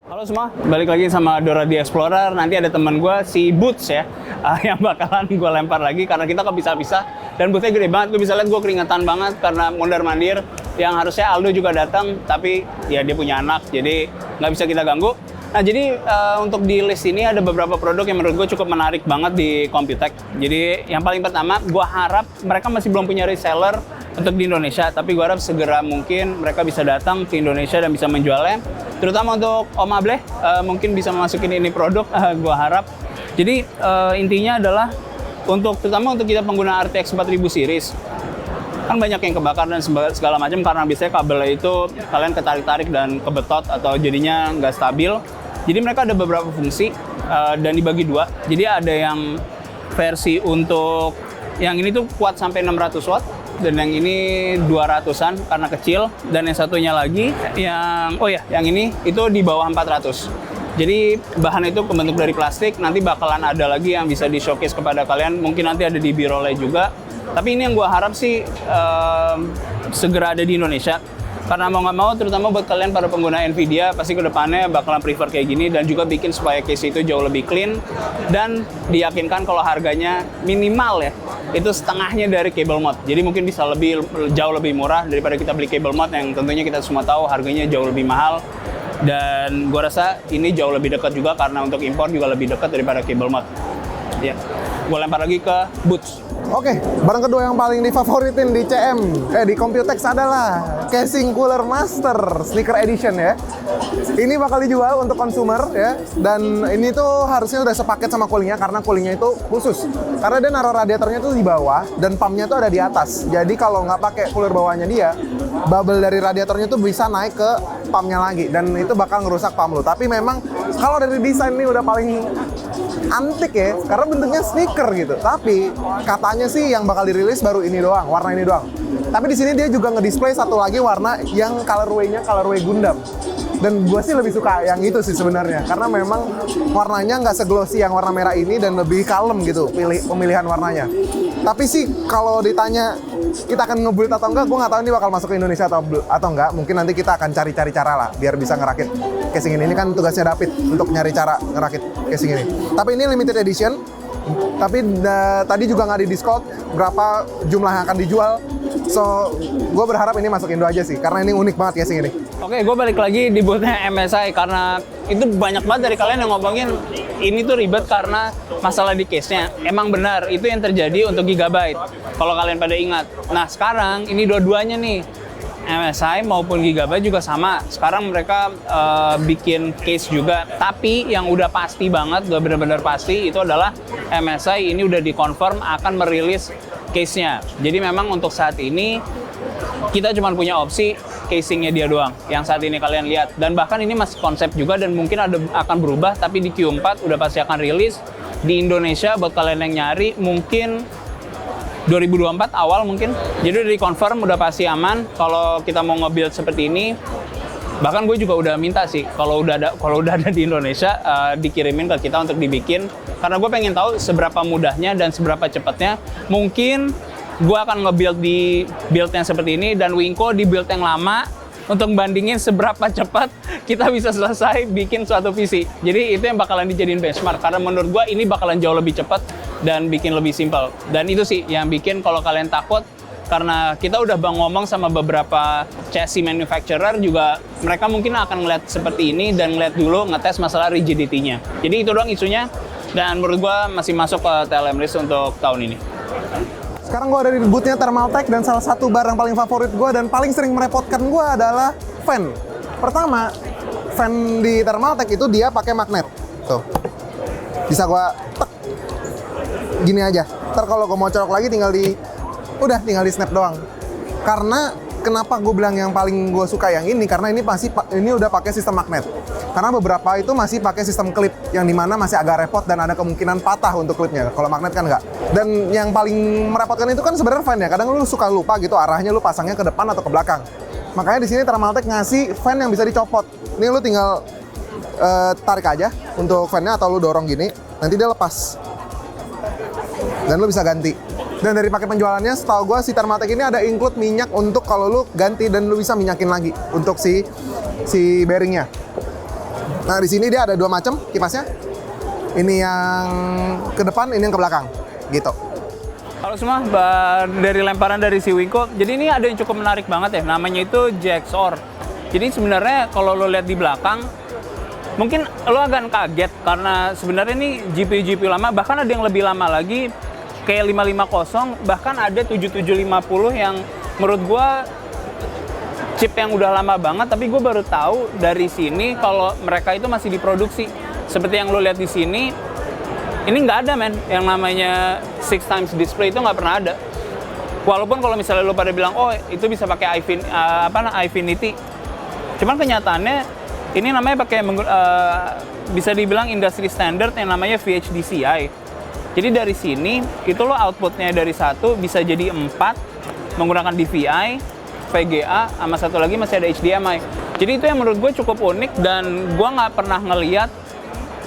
Halo semua, balik lagi sama Dora The Explorer. Nanti ada teman gue, si Boots ya, yang bakalan gue lempar lagi karena kita kepisah-pisah. Dan boothnya gede banget, gue bisa lihat gue keringetan banget karena mondar-mandir. Yang harusnya Aldo juga datang, tapi ya dia punya anak, jadi nggak bisa kita ganggu. Nah jadi untuk di list ini ada beberapa produk yang menurut gue cukup menarik banget di Computex. Jadi yang paling pertama, gue harap mereka masih belum punya reseller untuk di Indonesia, tapi gue harap segera mungkin mereka bisa datang ke Indonesia dan bisa menjualnya. Terutama untuk Om Ableh, mungkin bisa memasukin ini produk, gue harap. Jadi intinya adalah terutama untuk kita pengguna RTX 4000 series, kan banyak yang kebakar dan segala macam karena biasanya kabelnya itu kalian ketarik-tarik dan kebetot atau jadinya nggak stabil. Jadi mereka ada beberapa fungsi dan dibagi dua. Jadi ada yang versi untuk yang ini tuh kuat sampai 600 watt. Dan yang ini 200-an karena kecil. Dan yang satunya lagi, yang ini itu di bawah 400. Jadi bahan itu kebentuk dari plastik, nanti bakalan ada lagi yang bisa di-showcase kepada kalian. Mungkin nanti ada di Birole juga. Tapi ini yang gue harap sih segera ada di Indonesia. Karena mau nggak mau, terutama buat kalian para pengguna Nvidia, pasti ke depannya bakalan prefer kayak gini dan juga bikin supaya case itu jauh lebih clean dan diyakinkan kalau harganya minimal ya, itu setengahnya dari cable mod. Jadi mungkin bisa jauh lebih murah daripada kita beli cable mod yang tentunya kita semua tahu harganya jauh lebih mahal. Dan gue rasa ini jauh lebih dekat juga karena untuk impor juga lebih dekat daripada cable mod. Ya, gue lempar lagi ke Boots. Oke, barang kedua yang paling difavoritin di di Computex adalah Casing Cooler Master Sneaker Edition ya. Ini bakal dijual untuk consumer ya, dan ini tuh harusnya udah sepaket sama coolingnya karena coolingnya itu khusus. Karena dia naruh radiatornya tuh di bawah dan pumpnya tuh ada di atas. Jadi kalau nggak pakai cooler bawahnya dia, bubble dari radiatornya tuh bisa naik ke pumpnya lagi dan itu bakal ngerusak pump lo. Tapi memang kalau dari desain ini udah paling antik ya, karena bentuknya sneaker gitu. Tapi katanya sih yang bakal dirilis baru ini doang, warna ini doang. Tapi di sini dia juga ngedisplay satu lagi warna yang colorway-nya colorway Gundam. Dan gue sih lebih suka yang itu sih sebenarnya, karena memang warnanya nggak seglossy yang warna merah ini dan lebih kalem gitu pemilihan warnanya. Tapi sih kalau ditanya kita akan nge-build atau enggak, gue nggak tahu ini bakal masuk ke Indonesia atau enggak. Mungkin nanti kita akan cari-cari cara lah biar bisa ngerakit casing ini. Ini kan tugasnya David untuk nyari cara ngerakit casing ini. Tapi ini limited edition. Tapi tadi juga nggak di Discord berapa jumlah yang akan dijual. So, gue berharap ini masuk Indo aja sih, karena ini unik banget casing ini. Oke, gue balik lagi di boothnya MSI karena itu banyak banget dari kalian yang ngomongin ini tuh ribet karena masalah di case-nya. Emang benar, itu yang terjadi untuk Gigabyte, kalau kalian pada ingat. Nah, sekarang ini dua-duanya nih, MSI maupun Gigabyte juga sama. Sekarang mereka bikin case juga, tapi yang udah pasti banget, udah benar-benar pasti, itu adalah MSI ini udah dikonfirm akan merilis case-nya. Jadi memang untuk saat ini kita cuma punya opsi casingnya dia doang yang saat ini kalian lihat, dan bahkan ini masih konsep juga dan mungkin akan berubah, tapi di Q4 udah pasti akan rilis di Indonesia buat kalian yang nyari mungkin 2024 awal mungkin. Jadi udah dikonfirm, udah pasti aman kalau kita mau nge-build seperti ini. Bahkan gue juga udah minta sih kalau udah ada di Indonesia dikirimin ke kita untuk dibikin, karena gue pengen tahu seberapa mudahnya dan seberapa cepatnya. Mungkin gue akan nge-build di build yang seperti ini dan Wingko di build yang lama untuk bandingin seberapa cepat kita bisa selesai bikin suatu PC. Jadi itu yang bakalan dijadiin benchmark, karena menurut gue ini bakalan jauh lebih cepat dan bikin lebih simpel. Dan itu sih yang bikin kalau kalian takut, karena kita udah ngomong sama beberapa chassis manufacturer juga, mereka mungkin akan ngeliat seperti ini dan ngeliat dulu ngetes masalah rigidity-nya. Jadi itu doang isunya, dan menurut gue masih masuk ke TLM list untuk tahun ini. Sekarang gue ada di boothnya Thermaltake dan salah satu barang paling favorit gue dan paling sering merepotkan gue adalah fan. Pertama, fan di Thermaltake itu dia pakai magnet. Tuh, bisa gue tek gini aja. Ntar kalau gue mau colok lagi tinggal di snap doang. Karena kenapa gue bilang yang paling gue suka yang ini, karena ini udah pakai sistem magnet. Karena beberapa itu masih pakai sistem klip yang dimana masih agak repot dan ada kemungkinan patah untuk klipnya. Kalau magnet kan enggak. Dan yang paling merepotkan itu kan sebenarnya fan ya. Kadang lu suka lupa gitu arahnya lu pasangnya ke depan atau ke belakang. Makanya di sini Thermaltake ngasih fan yang bisa dicopot. Ini lu tinggal tarik aja untuk fan-nya atau lu dorong gini, nanti dia lepas. Dan lu bisa ganti. Dan dari pakai penjualannya, setahu gue si Thermaltake ini ada include minyak untuk kalau lu ganti dan lu bisa minyakin lagi untuk si bearingnya. Nah, di sini dia ada dua macam kipasnya. Ini yang ke depan, ini yang ke belakang. Gitu. Halo semua, dari lemparan dari si Wingko. Jadi ini ada yang cukup menarik banget ya, namanya itu JXOR. Jadi sebenarnya kalau lo lihat di belakang, mungkin lo agak kaget karena sebenarnya ini GPU lama, bahkan ada yang lebih lama lagi, kayak 550, bahkan ada 7750 yang menurut gua chip yang udah lama banget, tapi gue baru tahu dari sini kalau mereka itu masih diproduksi. Seperti yang lo lihat di sini, ini nggak ada men, yang namanya 6x display itu nggak pernah ada. Walaupun kalau misalnya lo pada bilang, oh itu bisa pakai Infinity, cuman kenyataannya ini namanya pakai bisa dibilang industry standard yang namanya VHDCI. Jadi dari sini itu lo outputnya dari 1 bisa jadi 4 menggunakan DVI, VGA, sama satu lagi masih ada HDMI. Jadi itu yang menurut gue cukup unik dan gue nggak pernah ngeliat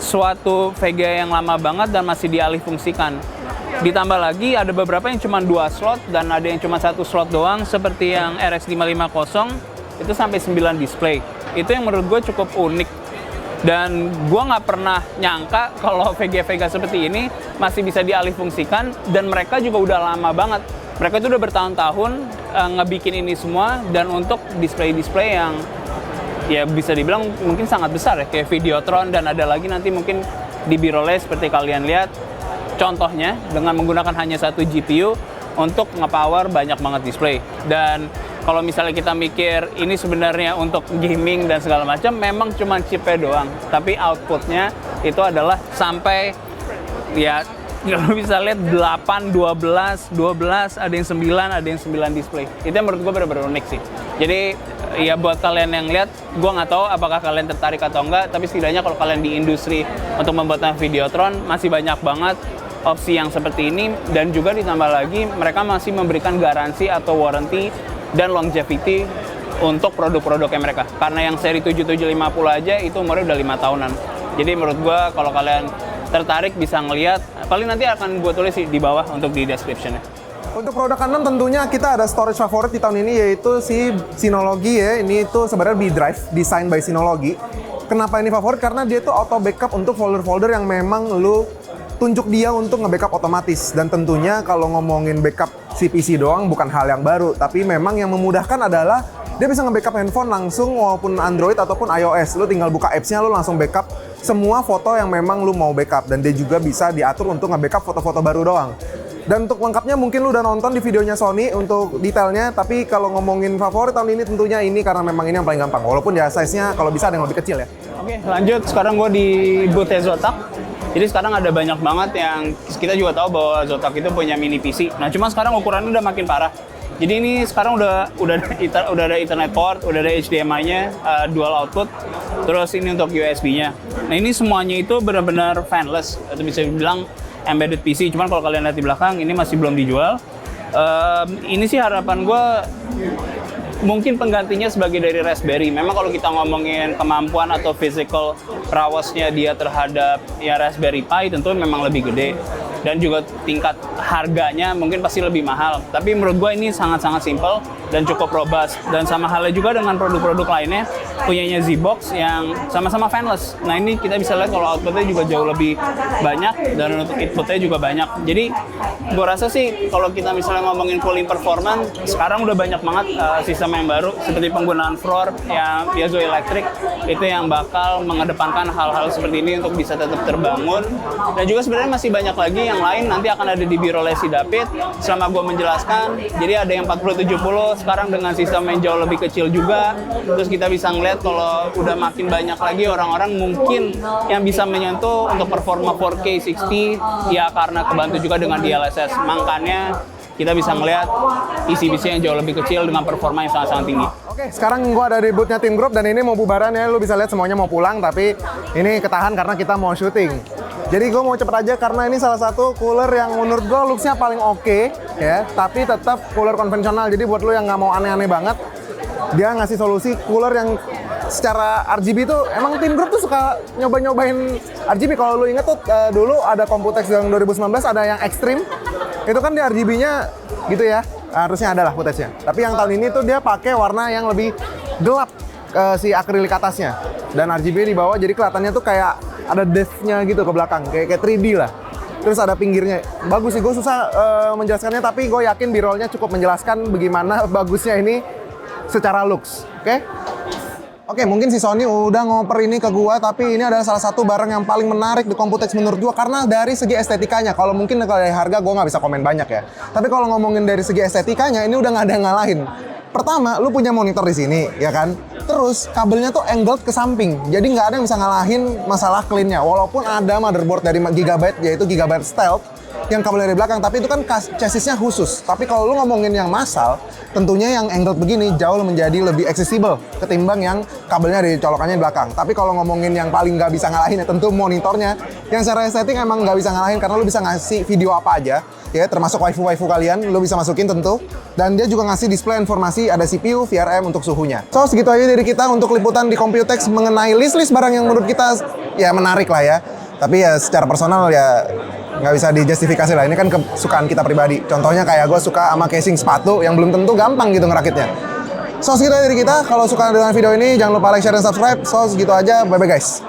suatu VGA yang lama banget dan masih dialih fungsikan. Ditambah lagi ada beberapa yang cuma 2 slot dan ada yang cuma 1 slot doang seperti yang RX 550 itu sampai 9 display. Itu yang menurut gue cukup unik dan gue nggak pernah nyangka kalau VGA seperti ini masih bisa dialih fungsikan dan mereka juga udah lama banget. Mereka itu udah bertahun-tahun ngebikin ini semua dan untuk display-display yang ya bisa dibilang mungkin sangat besar ya, kayak Videotron dan ada lagi nanti mungkin di mirrorless seperti kalian lihat. Contohnya dengan menggunakan hanya 1 GPU untuk nge-power banyak banget display. Dan kalau misalnya kita mikir ini sebenarnya untuk gaming dan segala macam, memang cuma chipnya doang. Tapi outputnya itu adalah sampai ya kalau bisa lihat 8, 12, ada yang 9, ada yang 9 display. Itu yang menurut gue benar-benar unik sih. Jadi ya buat kalian yang lihat, gue nggak tahu apakah kalian tertarik atau enggak, tapi setidaknya kalau kalian di industri untuk membuat Videotron, masih banyak banget opsi yang seperti ini. Dan juga ditambah lagi, mereka masih memberikan garansi atau warranty dan longevity untuk produk-produknya mereka. Karena yang seri 7750 aja itu umurnya udah 5 tahunan. Jadi menurut gue kalau kalian tertarik bisa ngelihat, paling nanti akan gue tulis di bawah untuk di description-nya. Untuk produk kanan tentunya kita ada storage favorit di tahun ini yaitu si Synology ya. Ini itu sebenarnya B-Drive, design by Synology. Kenapa ini favorit? Karena dia tuh auto backup untuk folder-folder yang memang lu tunjuk dia untuk nge-backup otomatis. Dan tentunya kalau ngomongin backup si PC doang bukan hal yang baru, tapi memang yang memudahkan adalah dia bisa nge-backup handphone langsung walaupun Android ataupun iOS. Lu tinggal buka apps-nya, lu langsung backup semua foto yang memang lu mau backup. Dan dia juga bisa diatur untuk nge-backup foto-foto baru doang. Dan untuk lengkapnya mungkin lu udah nonton di videonya Sony untuk detailnya, tapi kalau ngomongin favorit tahun ini tentunya ini karena memang ini yang paling gampang. Walaupun ya size-nya kalau bisa ada yang lebih kecil ya. Oke, lanjut. Sekarang gue di booth Zotac. Jadi sekarang ada banyak banget yang kita juga tahu bahwa Zotac itu punya mini PC. Nah, cuma sekarang ukurannya udah makin parah. Jadi ini sekarang udah ada Ethernet port, udah ada HDMI-nya, dual output, terus ini untuk USB-nya. Nah, ini semuanya itu benar-benar fanless, atau bisa dibilang embedded PC. Cuman kalau kalian lihat di belakang, ini masih belum dijual. Ini sih harapan gue mungkin penggantinya sebagai dari Raspberry. Memang kalau kita ngomongin kemampuan atau physical prowess-nya dia terhadap ya Raspberry Pi tentu memang lebih gede. Dan juga tingkat harganya mungkin pasti lebih mahal. Tapi menurut gue ini sangat-sangat simple dan cukup robust. Dan sama halnya juga dengan produk-produk lainnya, punyanya ZBox yang sama-sama fanless. Nah ini kita bisa lihat kalau outputnya juga jauh lebih banyak dan untuk inputnya juga banyak. Jadi gue rasa sih kalau kita misalnya ngomongin cooling performance, sekarang udah banyak banget sistem yang baru seperti penggunaan floor yang piezoelectric itu yang bakal mengedepankan hal-hal seperti ini untuk bisa tetap terbangun. Dan juga sebenarnya masih banyak lagi yang lain nanti akan ada di mirrorless si David selama gue menjelaskan. Jadi ada yang 4070 sekarang dengan sistem yang jauh lebih kecil juga. Terus kita bisa ngeliat kalau udah makin banyak lagi orang-orang mungkin yang bisa menyentuh untuk performa 4K 60 ya karena kebantu juga dengan DLSS. Makanya kita bisa ngeliat PC-PC yang jauh lebih kecil dengan performa yang sangat-sangat tinggi. Oke, sekarang gua ada di booth-nya Team Group dan ini mau bubaran ya. Lu bisa lihat semuanya mau pulang, tapi ini ketahan karena kita mau syuting. Jadi gue mau cepet aja karena ini salah satu cooler yang menurut gue looks-nya paling oke ya, tapi tetap cooler konvensional. Jadi buat lu yang nggak mau aneh-aneh banget, dia ngasih solusi cooler yang secara RGB tuh emang Team Group tuh suka nyoba-nyobain RGB. Kalau lu inget tuh dulu ada Computex yang 2019 ada yang Extreme. Itu kan dia RGB-nya gitu ya. Harusnya ada lah footage-nya. Tapi yang tahun ini tuh dia pakai warna yang lebih gelap si akrilik atasnya. dan RGB di bawah, jadi kelihatannya tuh kayak ada depth-nya gitu ke belakang, kayak 3D lah. Terus ada pinggirnya, bagus sih, gue susah menjelaskannya, tapi gue yakin B-roll-nya cukup menjelaskan bagaimana bagusnya ini secara looks, oke? Oke, mungkin si Sony udah ngoper ini ke gua, tapi ini adalah salah satu barang yang paling menarik di Computex menurut gua karena dari segi estetikanya. Kalau mungkin kalau dari harga gua nggak bisa komen banyak ya. Tapi kalau ngomongin dari segi estetikanya, ini udah nggak ada yang ngalahin. Pertama, lu punya monitor di sini, ya kan? Terus kabelnya tuh angled ke samping, jadi nggak ada yang bisa ngalahin masalah clean-nya. Walaupun ada motherboard dari Gigabyte, yaitu Gigabyte Stealth, yang kabel dari belakang, tapi itu kan chassisnya khusus. Tapi kalau lu ngomongin yang massal, tentunya yang angled begini jauh menjadi lebih accessible ketimbang yang kabelnya dari colokannya di belakang. Tapi kalau ngomongin yang paling nggak bisa ngalahin ya tentu monitornya, yang secara estetik emang nggak bisa ngalahin karena lu bisa ngasih video apa aja, ya termasuk waifu kalian, lu bisa masukin tentu. Dan dia juga ngasih display informasi, ada CPU, VRM untuk suhunya. So, segitu aja dari kita untuk liputan di Computex mengenai list-list barang yang menurut kita ya menarik lah ya. Tapi ya secara personal ya nggak bisa dijustifikasi lah, ini kan kesukaan kita pribadi. Contohnya kayak gue suka sama casing sepatu yang belum tentu gampang gitu ngerakitnya. So, segitu aja dari kita. Kalau suka dengan video ini jangan lupa like, share, dan subscribe. So, segitu aja, bye bye guys.